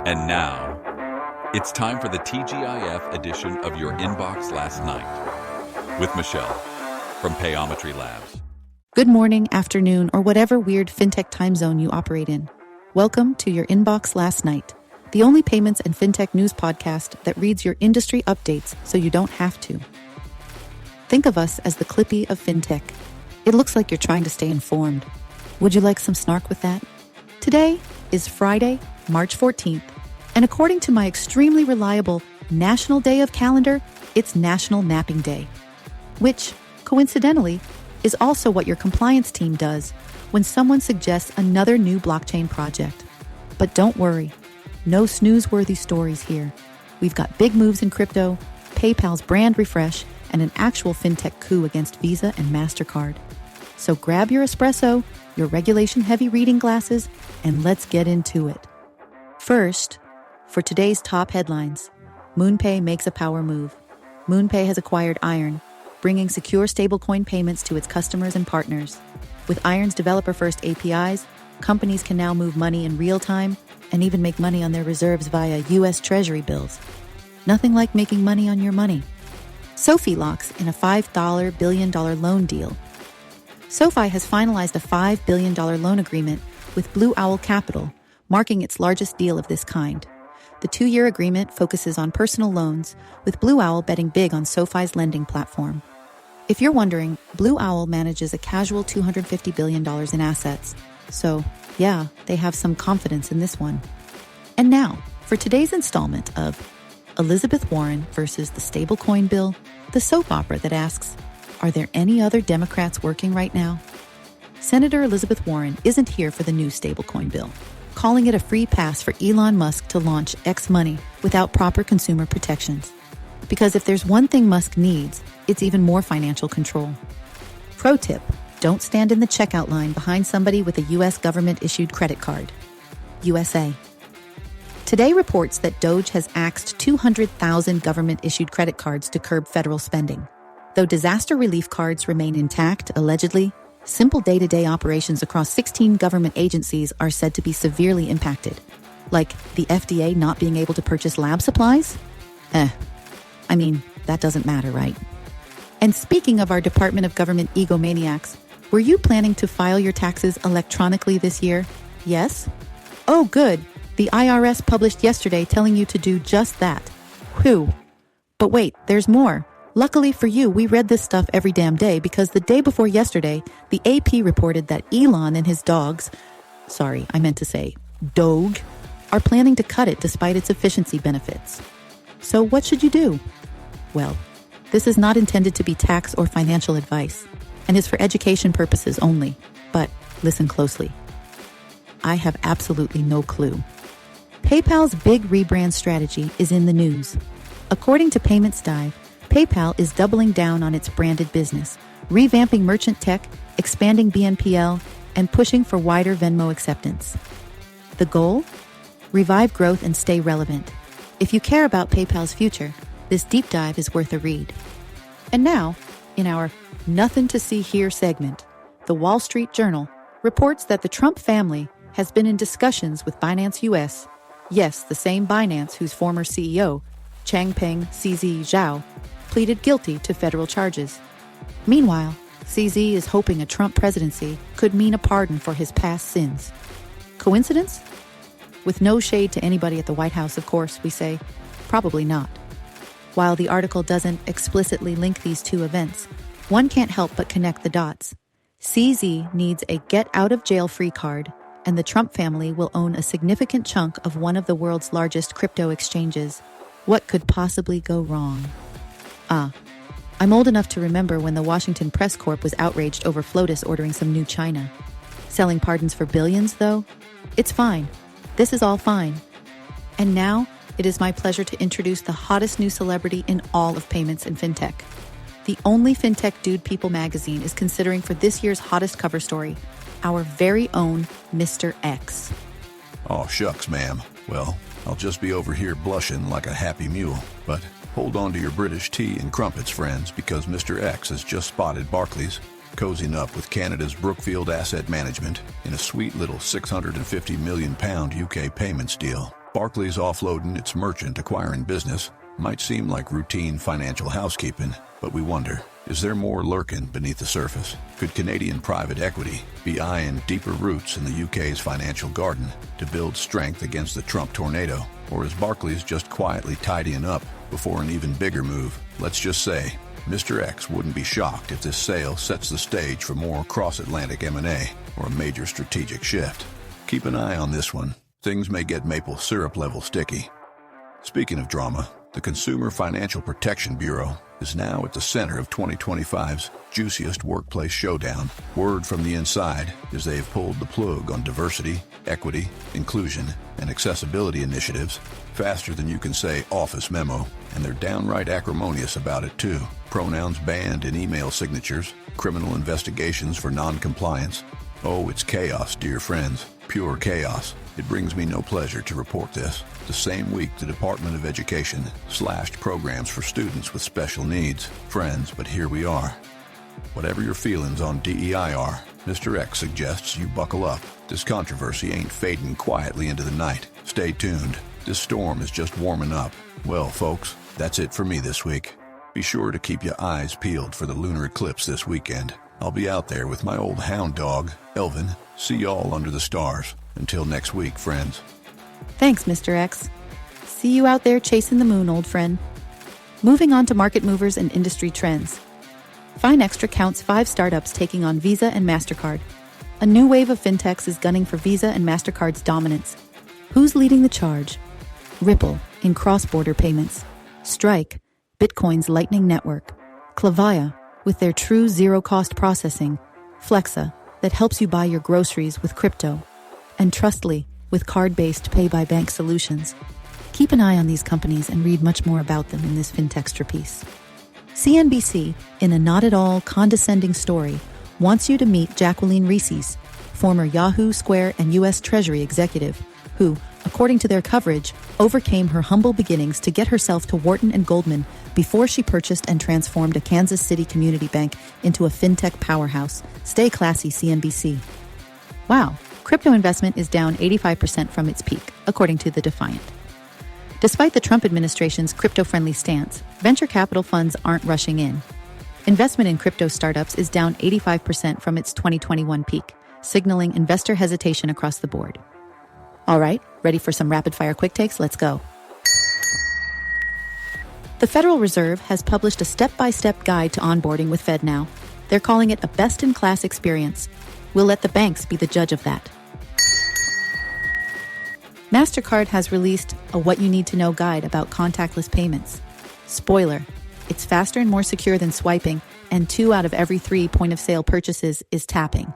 And now, it's time for the TGIF edition of Your Inbox Last Night with Michelle from Payometry Labs. Good morning, afternoon, or whatever weird fintech time zone you operate in. Welcome to Your Inbox Last Night, the only payments and fintech news podcast that reads your industry updates so you don't have to. Think of us as the Clippy of fintech. It looks like you're trying to stay informed. Would you like some snark with that? Today is Friday, March 14th, and according to my extremely reliable National Day of Calendar, it's National Napping Day, which, coincidentally, is also what your compliance team does when someone suggests another new blockchain project. But don't worry, no snooze-worthy stories here. We've got big moves in crypto, PayPal's brand refresh, and an actual fintech coup against Visa and MasterCard. So grab your espresso, your regulation-heavy reading glasses, and let's get into it. First, for today's top headlines, MoonPay makes a power move. MoonPay has acquired Iron, bringing secure stablecoin payments to its customers and partners. With Iron's developer-first APIs, companies can now move money in real time and even make money on their reserves via U.S. Treasury bills. Nothing like making money on your money. SoFi locks in a $5 billion loan deal. SoFi has finalized a $5 billion loan agreement with Blue Owl Capital, marking its largest deal of this kind. The 2-year agreement focuses on personal loans, with Blue Owl betting big on SoFi's lending platform. If you're wondering, Blue Owl manages a casual $250 billion in assets. So, yeah, they have some confidence in this one. And now, for today's installment of Elizabeth Warren versus the stablecoin bill, the soap opera that asks, are there any other Democrats working right now? Senator Elizabeth Warren isn't here for the new stablecoin bill, calling it a free pass for Elon Musk to launch X money without proper consumer protections. Because if there's one thing Musk needs, it's even more financial control. Pro tip, don't stand in the checkout line behind somebody with a U.S. government-issued credit card. USA. Today reports that Doge has axed 200,000 government-issued credit cards to curb federal spending. Though disaster relief cards remain intact, allegedly, simple day-to-day operations across 16 government agencies are said to be severely impacted. Like the FDA not being able to purchase lab supplies? That doesn't matter, right? And speaking of our Department of Government egomaniacs, were you planning to file your taxes electronically this year? Yes? Oh, good. The IRS published yesterday telling you to do just that. Whew. But wait, there's more. Luckily for you, we read this stuff every damn day because the day before yesterday, the AP reported that Elon and his dogs, Doge, are planning to cut it despite its efficiency benefits. So what should you do? Well, this is not intended to be tax or financial advice and is for education purposes only. But listen closely. I have absolutely no clue. PayPal's big rebrand strategy is in the news. According to Payments Dive, PayPal is doubling down on its branded business, revamping merchant tech, expanding BNPL, and pushing for wider Venmo acceptance. The goal? Revive growth and stay relevant. If you care about PayPal's future, this deep dive is worth a read. And now, in our Nothing to See Here segment, the Wall Street Journal reports that the Trump family has been in discussions with Binance US. Yes, the same Binance whose former CEO, Changpeng CZ Zhao, pleaded guilty to federal charges. Meanwhile, CZ is hoping a Trump presidency could mean a pardon for his past sins. Coincidence? With no shade to anybody at the White House, of course, we say, probably not. While the article doesn't explicitly link these two events, one can't help but connect the dots. CZ needs a get-out-of-jail-free card, and the Trump family will own a significant chunk of one of the world's largest crypto exchanges. What could possibly go wrong? I'm old enough to remember when the Washington Press Corp was outraged over FLOTUS ordering some new China. Selling pardons for billions, though? It's fine. This is all fine. And now, it is my pleasure to introduce the hottest new celebrity in all of payments and fintech. The only fintech dude People magazine is considering for this year's hottest cover story, our very own Mr. X. Oh, shucks, ma'am. Well, I'll just be over here blushing like a happy mule, but hold on to your British tea and crumpets, friends, because Mr. X has just spotted Barclays cozying up with Canada's Brookfield Asset Management in a sweet little £650 million UK payments deal. Barclays offloading its merchant acquiring business might seem like routine financial housekeeping, but we wonder, is there more lurking beneath the surface? Could Canadian private equity be eyeing deeper roots in the UK's financial garden to build strength against the Trump tornado? Or is Barclays just quietly tidying up before an even bigger move? Let's just say, Mr. X wouldn't be shocked if this sale sets the stage for more cross-Atlantic M&A or a major strategic shift. Keep an eye on this one. Things may get maple syrup level sticky. Speaking of drama, the Consumer Financial Protection Bureau is now at the center of 2025's juiciest workplace showdown. Word from the inside is they have pulled the plug on diversity, equity, inclusion, and accessibility initiatives faster than you can say office memo, and they're downright acrimonious about it too. Pronouns banned in email signatures, criminal investigations for non-compliance. Oh, it's chaos, dear friends. Pure chaos. It brings me no pleasure to report this. The same week, the Department of Education slashed programs for students with special needs. Friends, but here we are. Whatever your feelings on DEI are, Mr. X suggests you buckle up. This controversy ain't fading quietly into the night. Stay tuned. This storm is just warming up. Well, folks, that's it for me this week. Be sure to keep your eyes peeled for the lunar eclipse this weekend. I'll be out there with my old hound dog, Elvin. See y'all under the stars. Until next week, friends. Thanks, Mr. X. See you out there chasing the moon, old friend. Moving on to market movers and industry trends. FineExtra counts 5 startups taking on Visa and MasterCard. A new wave of fintechs is gunning for Visa and MasterCard's dominance. Who's leading the charge? Ripple in cross-border payments. Strike, Bitcoin's Lightning Network. Clavia, with their true zero-cost processing. Flexa, that helps you buy your groceries with crypto. And Trustly, with card-based pay-by-bank solutions. Keep an eye on these companies and read much more about them in this FinTextra piece. CNBC, in a not-at-all condescending story, wants you to meet Jacqueline Reeses, former Yahoo, Square, and U.S. Treasury executive, who, according to their coverage, overcame her humble beginnings to get herself to Wharton and Goldman before she purchased and transformed a Kansas City community bank into a fintech powerhouse. Stay classy, CNBC. Wow, crypto investment is down 85% from its peak, according to The Defiant. Despite the Trump administration's crypto-friendly stance, venture capital funds aren't rushing in. Investment in crypto startups is down 85% from its 2021 peak, signaling investor hesitation across the board. All right, ready for some rapid-fire quick takes? Let's go. The Federal Reserve has published a step-by-step guide to onboarding with FedNow. They're calling it a best-in-class experience. We'll let the banks be the judge of that. MasterCard has released a What You Need to Know guide about contactless payments. Spoiler, it's faster and more secure than swiping, and 2 out of every 3 point-of-sale purchases is tapping.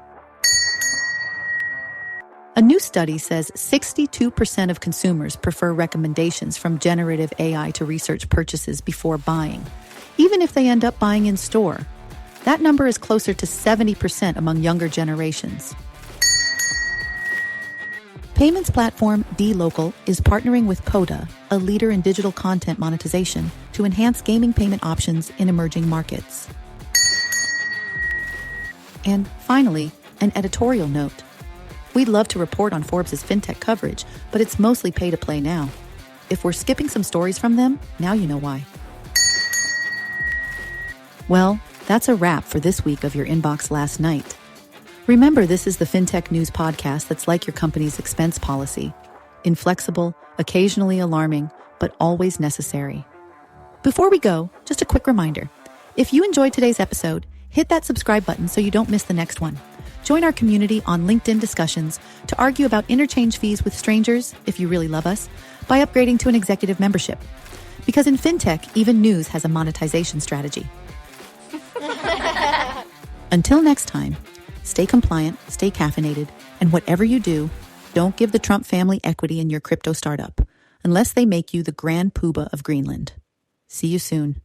A new study says 62% of consumers prefer recommendations from generative AI to research purchases before buying, even if they end up buying in store. That number is closer to 70% among younger generations. Payments platform dLocal is partnering with Coda, a leader in digital content monetization, to enhance gaming payment options in emerging markets. And finally, an editorial note. We'd love to report on Forbes' fintech coverage, but it's mostly pay-to-play now. If we're skipping some stories from them, now you know why. Well, that's a wrap for this week of your Inbox Last Night. Remember, this is the FinTech News podcast that's like your company's expense policy. Inflexible, occasionally alarming, but always necessary. Before we go, just a quick reminder. If you enjoyed today's episode, hit that subscribe button so you don't miss the next one. Join our community on LinkedIn discussions to argue about interchange fees with strangers, if you really love us, by upgrading to an executive membership. Because in FinTech, even news has a monetization strategy. Until next time, stay compliant, stay caffeinated, and whatever you do, don't give the Trump family equity in your crypto startup, unless they make you the grand poobah of Greenland. See you soon.